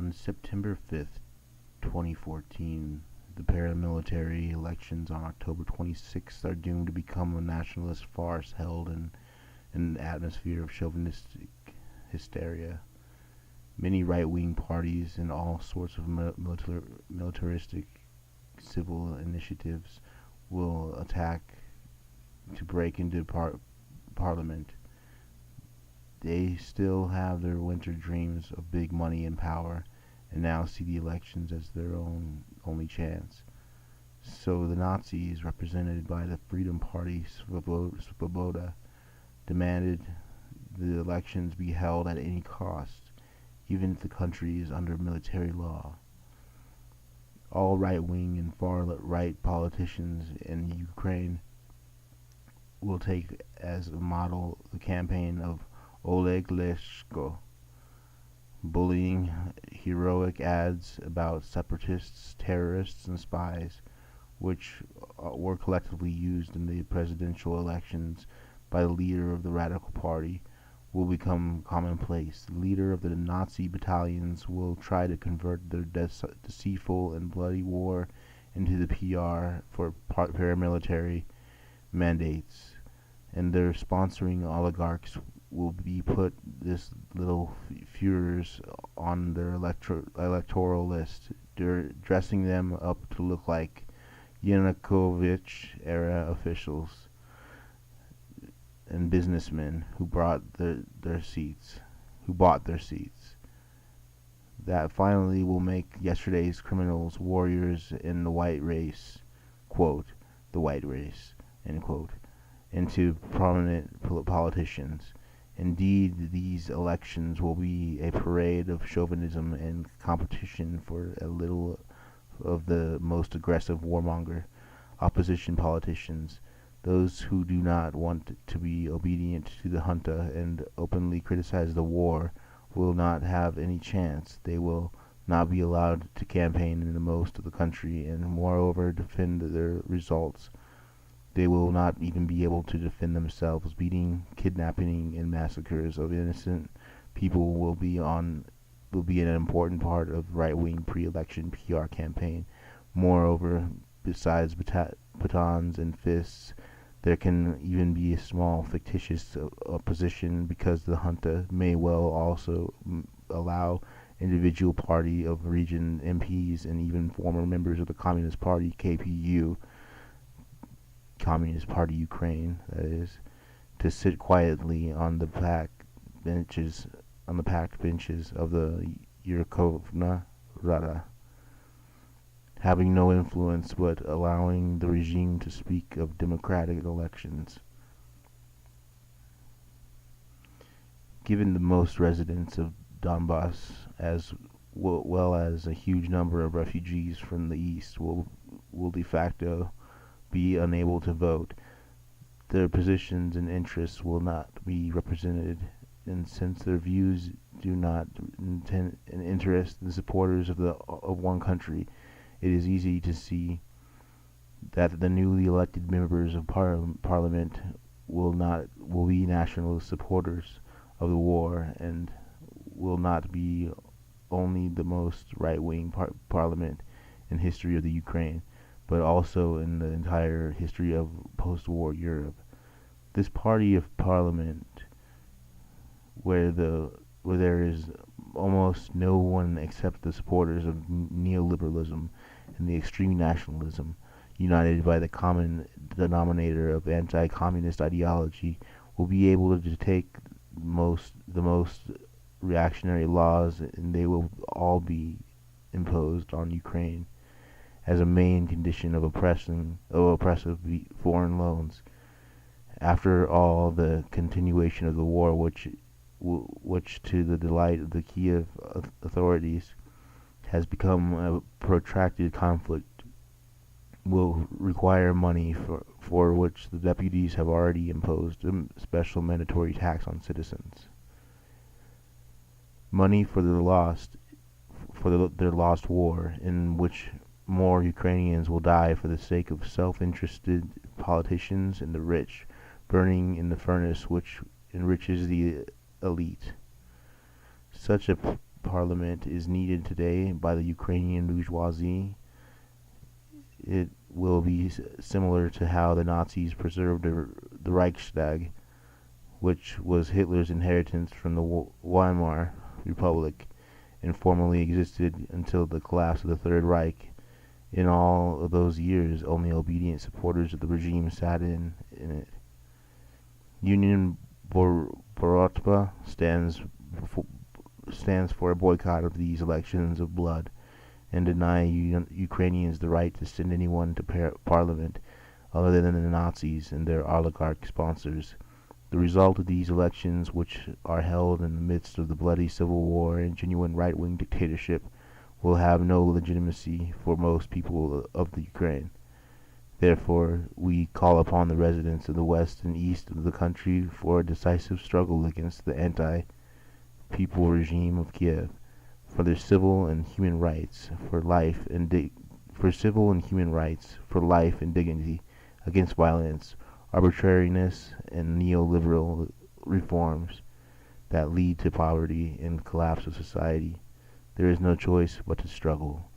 On September 5th, 2014, the paramilitary elections on October 26th are doomed to become a nationalist farce held in an atmosphere of chauvinistic hysteria. Many right-wing parties and all sorts of militaristic civil initiatives will attack to break into parliament. They still have their winter dreams of big money and power, and now see the elections as their only chance. So the Nazis, represented by the Freedom Party Svoboda, demanded the elections be held at any cost, even if the country is under military law. All right-wing and far-right politicians in Ukraine will take as a model the campaign of Oleg Leshko, bullying heroic ads about separatists, terrorists, and spies, which were collectively used in the presidential elections by the leader of the Radical Party, will become commonplace. The leader of the Nazi battalions will try to convert their deceitful and bloody war into the PR for paramilitary mandates, and their sponsoring oligarchs will be put this little Führers on their electoral list, dressing them up to look like Yanukovych-era officials and businessmen who bought their seats. That finally will make yesterday's criminals warriors in the white race, quote, the white race, end quote, into prominent politicians. Indeed, these elections will be a parade of chauvinism and competition for a little of the most aggressive warmonger opposition politicians. Those who do not want to be obedient to the junta and openly criticize the war will not have any chance. They will not be allowed to campaign in the most of the country, and moreover defend their results. They will not even be able to defend themselves. Beating, kidnapping, and massacres of innocent people will be an important part of right-wing pre-election PR campaign. Moreover, besides batons and fists, there can even be a small fictitious opposition, because the junta may well also allow individual party of region MPs and even former members of the Communist Party KPU, Communist Party Ukraine, that is, to sit quietly on the packed benches of the Yerkovna Rada, having no influence but allowing the regime to speak of democratic elections. Given the most residents of Donbass, as well as a huge number of refugees from the east will de facto be unable to vote, their positions and interests will not be represented, and since their views do not interest the supporters of one country, it is easy to see that the newly elected members of parliament will be nationalist supporters of the war, and will not be only the most right-wing parliament in history of the Ukraine, but also in the entire history of post-war Europe. This party of parliament, where there is almost no one except the supporters of neoliberalism and the extreme nationalism, united by the common denominator of anti-communist ideology, will be able to take the most reactionary laws, and they will all be imposed on Ukraine as a main condition of oppressive foreign loans. After all, the continuation of the war, which to the delight of the Kiev authorities has become a protracted conflict, will require money for which the deputies have already imposed a special mandatory tax on citizens. Money for their lost war, in which more Ukrainians will die for the sake of self-interested politicians and the rich, burning in the furnace which enriches the elite. Such a parliament is needed today by the Ukrainian bourgeoisie. It will be similar to how the Nazis preserved the Reichstag, which was Hitler's inheritance from the Weimar Republic and formerly existed until the collapse of the Third Reich. In all of those years, only obedient supporters of the regime sat in it. Union Borotba stands for a boycott of these elections of blood and deny Ukrainians the right to send anyone to parliament other than the Nazis and their oligarch sponsors. The result of these elections, which are held in the midst of the bloody civil war and genuine right-wing dictatorship, will have no legitimacy for most people of the Ukraine. Therefore, we call upon the residents of the west and east of the country for a decisive struggle against the anti-people regime of Kiev, for their civil and human rights, for life and dignity, against violence, arbitrariness, and neoliberal reforms that lead to poverty and collapse of society. There is no choice but to struggle.